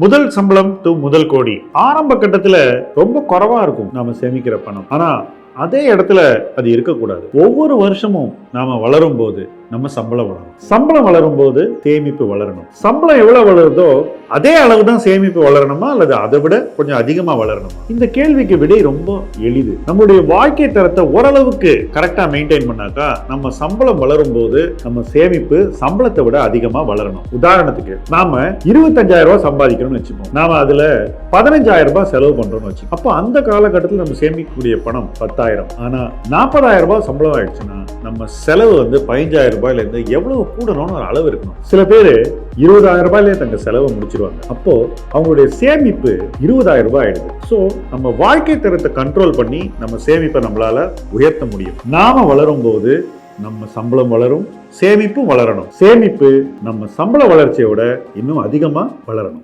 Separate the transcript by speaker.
Speaker 1: முதல் சம்பளம் டு முதல் கோடி ஆரம்ப கட்டத்துல ரொம்ப குறைவா இருக்கும் நாம சேமிக்கிற பணம். ஆனா அதே இடத்துல அது இருக்கக்கூடாது. ஒவ்வொரு வருஷமும் நாம வளரும் போது நம்ம சம்பளம் வளரும். சம்பளம் வளரும் போது சேமிப்பு வளரணும். சம்பளம் எவ்வளவு வளருதோ அதே அளவு தான் சேமிப்பு வளரணுமா அல்லது அதை விட கொஞ்சம் அதிகமா வளரணுமா? இந்த கேள்விக்கு விடை ரொம்ப எளிது. நம்முடைய வாழ்க்கை தரத்தை ஓரளவுக்கு கரெக்டா மெயின்டைன் பண்ணாக்கா நம்ம சம்பளம் வளரும் போது நம்ம சேமிப்பு சம்பளத்தை விட அதிகமா வளரணும். உதாரணத்துக்கு நாம 25,000 ரூபாய் சம்பாதிக்கிறோம்னு வச்சுப்போம். நாம அதுல 15,000 ரூபாய் செலவு பண்றோம்னு வச்சுப்போம். அப்போ அந்த காலகட்டத்தில் நம்ம சேமிக்கக்கூடிய பணம் 10,000. ஆனா 40,000 ரூபாய் சம்பளம் ஆயிடுச்சுன்னா நம்ம செலவு 15,000 ரூபாயில இருந்து எவ்வளவு கூடணும்னு ஒரு அளவு இருக்கணும். சில பேர் 20,000 ரூபாயிலே தங்க செலவை முடிச்சிருவாங்க. அப்போ அவங்களுடைய சேமிப்பு 20,000 ரூபாய் ஆயிடுது. சோ நம்ம வாழ்க்கை தரத்தை கண்ட்ரோல் பண்ணி நம்ம சேமிப்பை நம்மளால உயர்த்த முடியும். நாம வளரும் போது நம்ம சம்பளம் வளரும், சேமிப்பும் வளரணும். சேமிப்பு நம்ம சம்பள வளர்ச்சியோட இன்னும் அதிகமா வளரணும்.